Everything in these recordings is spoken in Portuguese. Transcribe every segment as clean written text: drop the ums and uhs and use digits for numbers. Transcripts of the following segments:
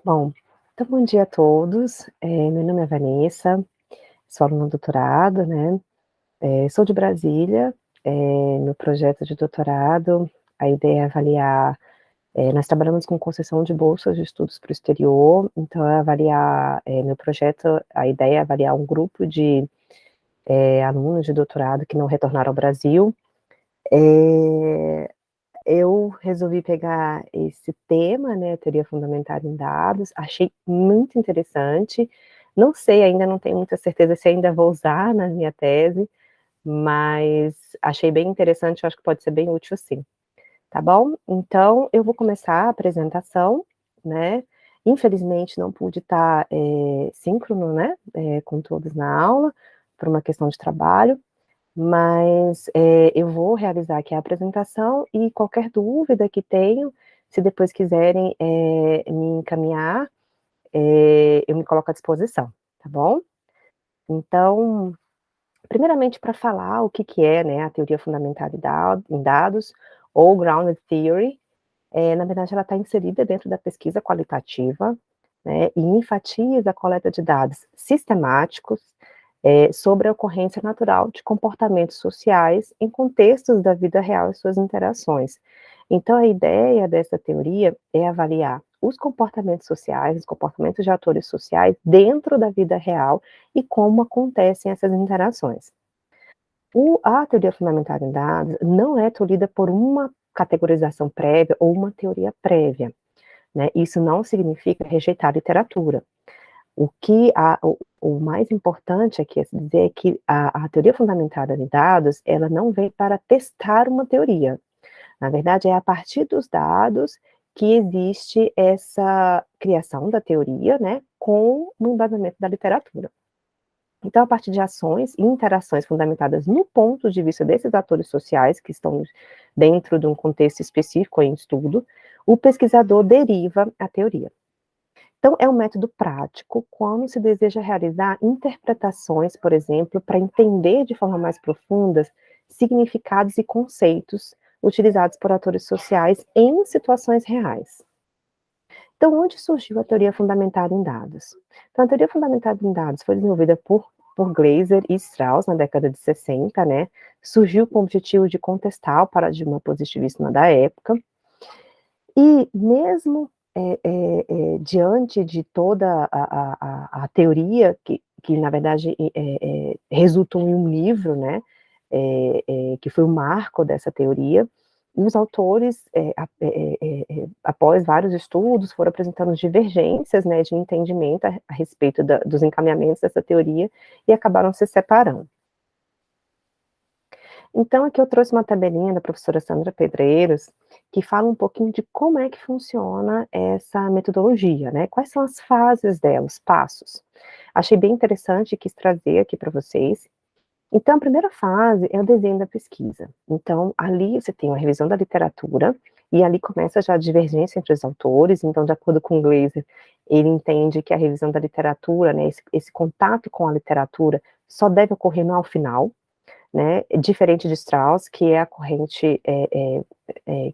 Bom, então bom dia a todos. Meu nome é Vanessa, sou aluna do doutorado, né, sou de Brasília. Meu projeto de doutorado, a ideia é avaliar, nós trabalhamos com concessão de bolsas de estudos para o exterior, então é avaliar, meu projeto, a ideia é avaliar um grupo de, alunos de doutorado que não retornaram ao Brasil. Eu resolvi pegar esse tema, né, teoria fundamentada em dados, achei muito interessante. Não sei ainda, não tenho muita certeza se ainda vou usar na minha tese, mas achei bem interessante, eu acho que pode ser bem útil sim, tá bom? Então, eu vou começar a apresentação, né, infelizmente não pude estar, síncrono, né, com todos na aula, por uma questão de trabalho, mas, eu vou realizar aqui a apresentação e qualquer dúvida que tenham, se depois quiserem, me encaminhar, eu me coloco à disposição, tá bom? Então, primeiramente para falar o que que é, né, a teoria fundamentada em dados, ou grounded theory, na verdade ela está inserida dentro da pesquisa qualitativa, né, e enfatiza a coleta de dados sistemáticos, sobre a ocorrência natural de comportamentos sociais em contextos da vida real e suas interações. Então, a ideia dessa teoria é avaliar os comportamentos sociais, os comportamentos de atores sociais dentro da vida real e como acontecem essas interações. A teoria fundamentada em dados não é tolhida por uma categorização prévia ou uma teoria prévia, né? Isso não significa rejeitar a literatura. O mais importante aqui a se dizer é que a teoria fundamentada em dados, ela não vem para testar uma teoria. Na verdade, é a partir dos dados que existe essa criação da teoria, né, com o embasamento da literatura. Então, a partir de ações e interações fundamentadas no ponto de vista desses atores sociais, que estão dentro de um contexto específico em estudo, o pesquisador deriva a teoria. Então, é um método prático quando se deseja realizar interpretações, por exemplo, para entender de forma mais profunda significados e conceitos utilizados por atores sociais em situações reais. Então, onde surgiu a teoria fundamentada em dados? Então, a teoria fundamentada em dados foi desenvolvida por Glaser e Strauss na década de 60, né? Surgiu com o objetivo de contestar o paradigma positivista da época. E mesmo diante de toda a teoria que na verdade resultou em um livro, né, que foi o marco dessa teoria, os autores, após vários estudos, foram apresentando divergências, né, de entendimento a respeito dos encaminhamentos dessa teoria e acabaram se separando. Então, aqui eu trouxe uma tabelinha da professora Sandra Pedreiros, que fala um pouquinho de como é que funciona essa metodologia, né? Quais são as fases dela, os passos. Achei bem interessante e quis trazer aqui para vocês. Então, a primeira fase é o desenho da pesquisa. Então, ali você tem uma revisão da literatura, e ali começa já a divergência entre os autores. Então, de acordo com Glaser, ele entende que a revisão da literatura, né, esse contato com a literatura, só deve ocorrer no ao final, né, diferente de Strauss, que é a corrente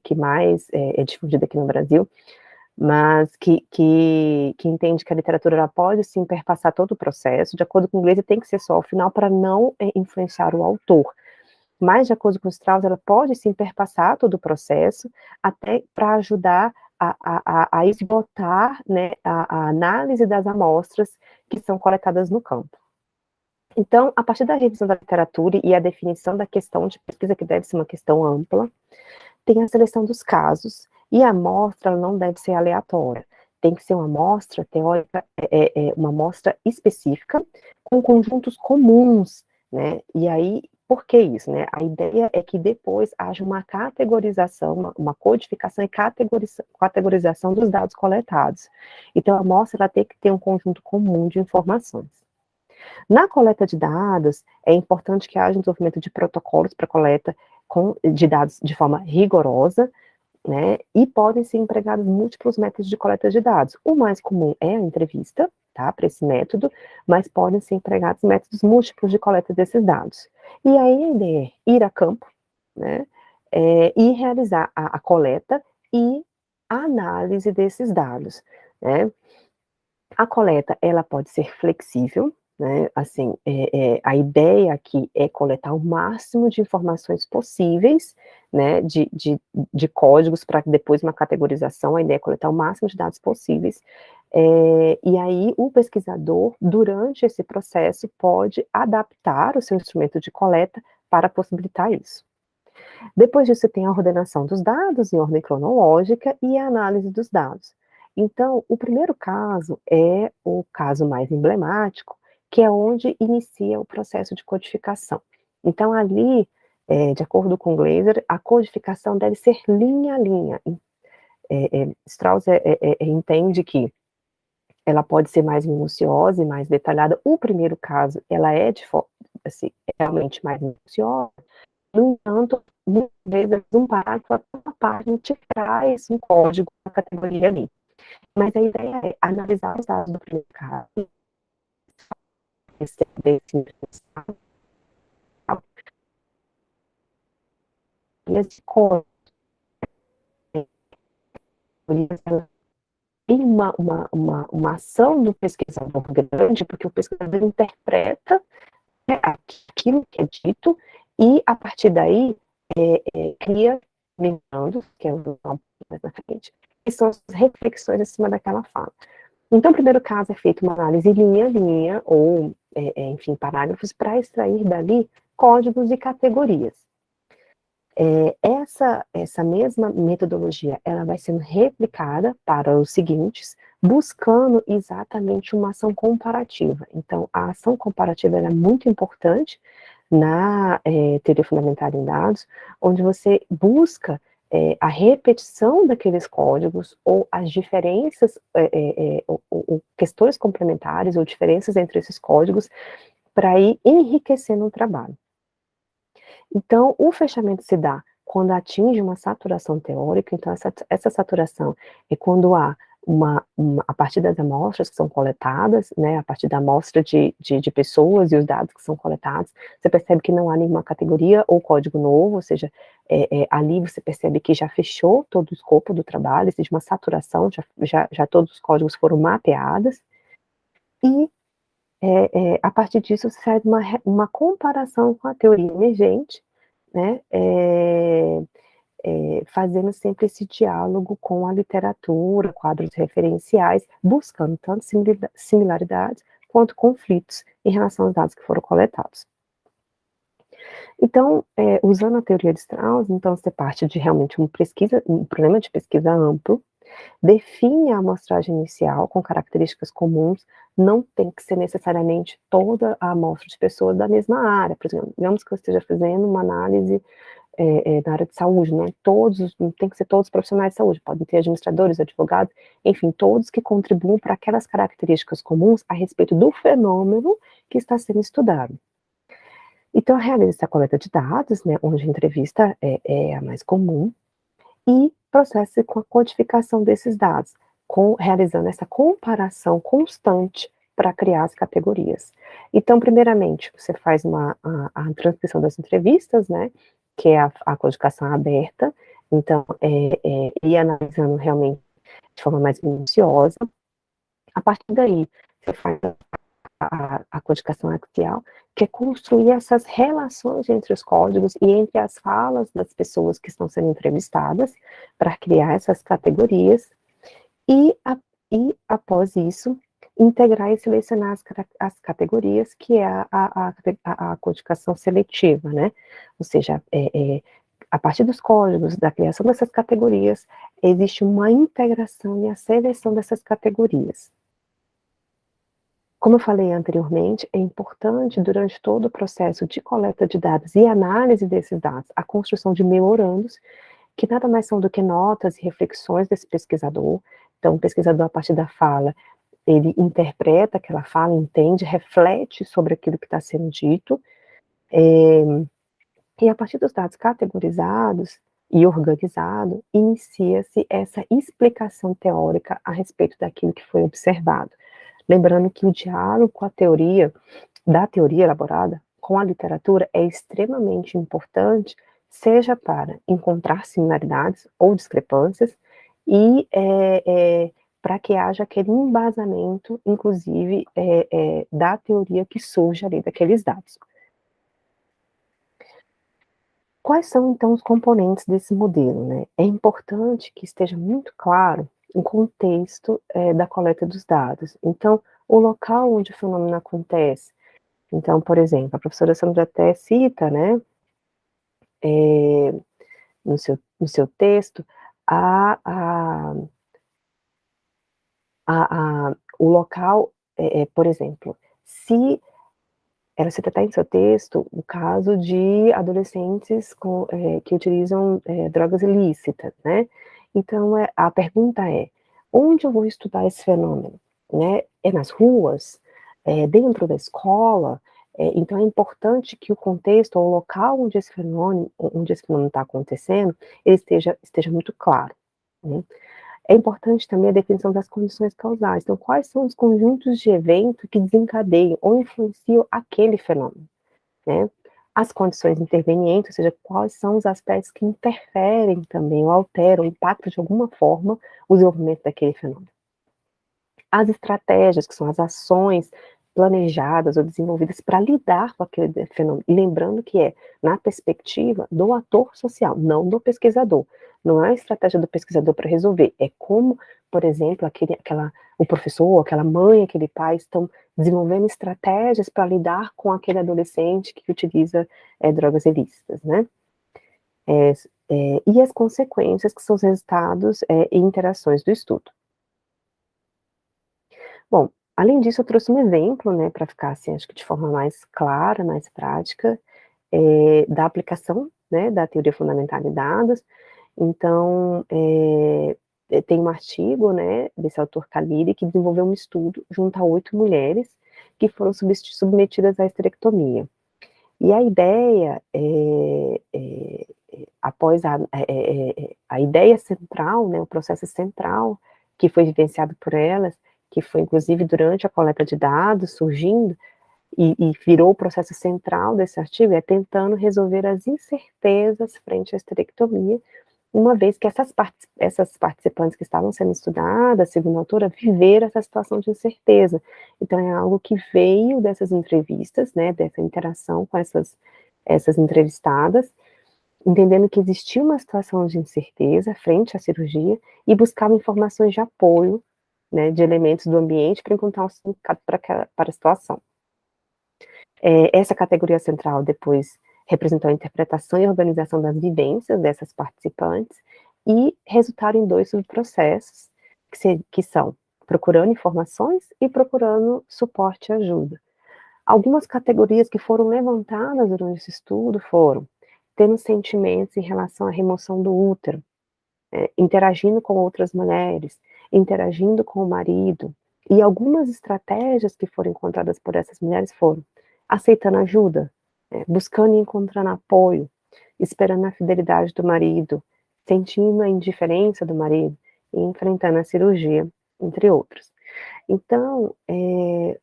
que mais é difundida aqui no Brasil, mas que entende que a literatura ela pode sim perpassar todo o processo. De acordo com o Glaser, tem que ser só ao final para não influenciar o autor. Mas, de acordo com Strauss, ela pode sim perpassar todo o processo, até para ajudar a esgotar, né, a análise das amostras que são coletadas no campo. Então, a partir da revisão da literatura e a definição da questão de pesquisa, que deve ser uma questão ampla, tem a seleção dos casos, e a amostra não deve ser aleatória, tem que ser uma amostra teórica, uma amostra específica, com conjuntos comuns, né, e aí, por que isso, né? A ideia é que depois haja uma categorização, uma codificação e categorização dos dados coletados. Então, a amostra ela tem que ter um conjunto comum de informações. Na coleta de dados, é importante que haja um desenvolvimento de protocolos para coleta de dados de forma rigorosa, né, e podem ser empregados múltiplos métodos de coleta de dados. O mais comum é a entrevista, tá, para esse método, mas podem ser empregados métodos múltiplos de coleta desses dados. E aí a ideia é ir a campo, né, e realizar a coleta e a análise desses dados, né. A coleta, ela pode ser flexível, né, assim, a ideia aqui é coletar o máximo de informações possíveis, né, de códigos para depois uma categorização, a ideia é coletar o máximo de dados possíveis, e aí o pesquisador, durante esse processo, pode adaptar o seu instrumento de coleta para possibilitar isso. Depois disso, tem a ordenação dos dados em ordem cronológica e a análise dos dados. Então, o primeiro caso é o caso mais emblemático, que é onde inicia o processo de codificação. Então, ali, de acordo com Glaser, a codificação deve ser linha a linha. Strauss entende que ela pode ser mais minuciosa e mais detalhada. O primeiro caso, ela é assim, realmente mais minuciosa. No entanto, muitas vezes um parágrafo, até uma página, te traz um código da categoria ali. Mas a ideia é analisar os dados do primeiro caso, desse e esse código tem uma ação do pesquisador grande, porque o pesquisador interpreta, né, aquilo que é dito, e a partir daí cria memorandos, que é o do mais na frente, que são as reflexões em cima daquela fala. Então, o primeiro caso é feita uma análise linha a linha, ou, enfim, parágrafos, para extrair dali códigos e categorias. Essa mesma metodologia, ela vai sendo replicada para os seguintes, buscando exatamente uma ação comparativa. Então, a ação comparativa é muito importante na teoria fundamentada em dados, onde você busca a repetição daqueles códigos ou as diferenças, ou questões complementares ou diferenças entre esses códigos para ir enriquecendo o trabalho. Então, o fechamento se dá quando atinge uma saturação teórica, então essa saturação é quando há a partir das amostras que são coletadas, né, a partir da amostra de pessoas e os dados que são coletados, você percebe que não há nenhuma categoria ou código novo, ou seja, ali você percebe que já fechou todo o escopo do trabalho, existe uma saturação, já todos os códigos foram mapeados, e a partir disso sai uma comparação com a teoria emergente, né, fazendo sempre esse diálogo com a literatura, quadros referenciais, buscando tanto similaridades quanto conflitos em relação aos dados que foram coletados. Então, usando a teoria de Strauss, então você parte de realmente um problema de pesquisa amplo, define a amostragem inicial com características comuns, não tem que ser necessariamente toda a amostra de pessoas da mesma área, por exemplo, digamos que eu esteja fazendo uma análise na área de saúde, não tem que ser todos os profissionais de saúde, podem ter administradores, advogados, enfim, todos que contribuam para aquelas características comuns a respeito do fenômeno que está sendo estudado. Então, realiza essa coleta de dados, né, onde a entrevista é a mais comum, e processa com a codificação desses dados, realizando essa comparação constante para criar as categorias. Então, primeiramente, você faz a transcrição das entrevistas, né, que é a codificação aberta, então, ir analisando realmente de forma mais minuciosa. A partir daí, você faz a codificação axial, que é construir essas relações entre os códigos e entre as falas das pessoas que estão sendo entrevistadas, para criar essas categorias, e após isso, integrar e selecionar as categorias, que é a codificação seletiva, né? Ou seja, a partir dos códigos, da criação dessas categorias, existe uma integração e a seleção dessas categorias. Como eu falei anteriormente, é importante, durante todo o processo de coleta de dados e análise desses dados, a construção de memorandos, que nada mais são do que notas e reflexões desse pesquisador. Então, o pesquisador, a partir da fala, ele interpreta aquela fala, entende, reflete sobre aquilo que está sendo dito, e a partir dos dados categorizados e organizados, inicia-se essa explicação teórica a respeito daquilo que foi observado. Lembrando que o diálogo com a teoria, da teoria elaborada com a literatura é extremamente importante, seja para encontrar similaridades ou discrepâncias e, para que haja aquele embasamento, inclusive, da teoria que surge ali daqueles dados. Quais são, então, os componentes desse modelo, né? É importante que esteja muito claro o contexto, da coleta dos dados. Então, o local onde o fenômeno acontece. Então, por exemplo, a professora Sandra até cita, né, eh, no seu texto, a a o local, por exemplo, se ela cita até em seu texto o caso de adolescentes que utilizam, drogas ilícitas, né. Então a pergunta é: onde eu vou estudar esse fenômeno, né? É nas ruas? É dentro da escola? Então é importante que o contexto ou o local onde esse fenômeno está acontecendo, ele esteja muito claro, né. É importante também a definição das condições causais. Então, quais são os conjuntos de evento que desencadeiam ou influenciam aquele fenômeno, né? As condições intervenientes, ou seja, quais são os aspectos que interferem também ou alteram, impactam de alguma forma o desenvolvimento daquele fenômeno. As estratégias, que são as ações planejadas ou desenvolvidas para lidar com aquele fenômeno. E lembrando que é na perspectiva do ator social, não do pesquisador. Não é a estratégia do pesquisador para resolver, é como, por exemplo, o professor, aquela mãe, aquele pai estão desenvolvendo estratégias para lidar com aquele adolescente que utiliza drogas ilícitas, né? E as consequências, que são os resultados e interações do estudo. Bom, além disso, eu trouxe um exemplo, né, para ficar assim, acho que de forma mais clara, mais prática, da aplicação, né, da teoria fundamental de dados. Então, tem um artigo, né, desse autor Khalili, que desenvolveu um estudo junto a 8 mulheres que foram submetidas à esterectomia. E a ideia, após a ideia central, né, o processo central que foi vivenciado por elas, que foi inclusive durante a coleta de dados surgindo, e virou o processo central desse artigo, é tentando resolver as incertezas frente à esterectomia, uma vez que essas participantes que estavam sendo estudadas, segundo a autora, viveram essa situação de incerteza. Então é algo que veio dessas entrevistas, né, dessa interação com essas entrevistadas, entendendo que existia uma situação de incerteza frente à cirurgia e buscava informações de apoio, né, de elementos do ambiente para encontrar um significado para a situação. Essa categoria central depois representou a interpretação e organização das vivências dessas participantes e resultaram em 2 subprocessos, que são procurando informações e procurando suporte e ajuda. Algumas categorias que foram levantadas durante esse estudo foram: tendo sentimentos em relação à remoção do útero, interagindo com outras mulheres, interagindo com o marido, e algumas estratégias que foram encontradas por essas mulheres foram aceitando ajuda, buscando e encontrando apoio, esperando a fidelidade do marido, sentindo a indiferença do marido e enfrentando a cirurgia, entre outros. Então, é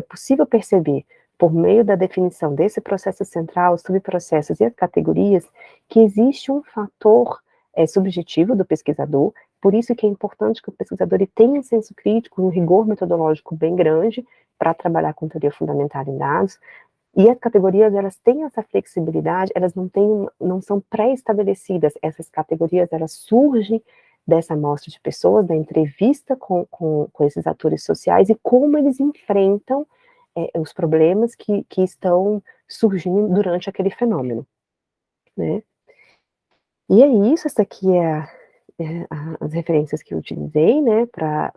possível perceber, por meio da definição desse processo central, os subprocessos e as categorias, que existe um fator subjetivo do pesquisador, por isso que é importante que o pesquisador ele tenha um senso crítico, um rigor metodológico bem grande, para trabalhar com teoria fundamental em dados, e as categorias, elas têm essa flexibilidade, elas não são pré-estabelecidas, essas categorias, elas surgem dessa amostra de pessoas, da entrevista com esses atores sociais, e como eles enfrentam os problemas que estão surgindo durante aquele fenômeno, né. E é isso, essa aqui as referências que eu utilizei, né, para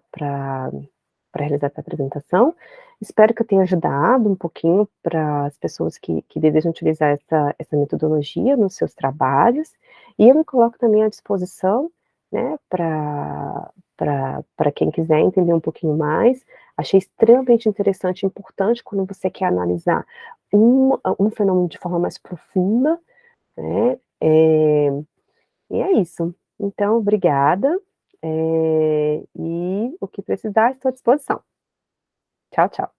realizar essa apresentação. Espero que eu tenha ajudado um pouquinho para as pessoas que desejam utilizar essa metodologia nos seus trabalhos, e eu me coloco também à disposição, né, para quem quiser entender um pouquinho mais. Achei extremamente interessante e importante quando você quer analisar um fenômeno de forma mais profunda, né, e é isso. Então, obrigada, E o que precisar, estou à disposição. Tchau, tchau.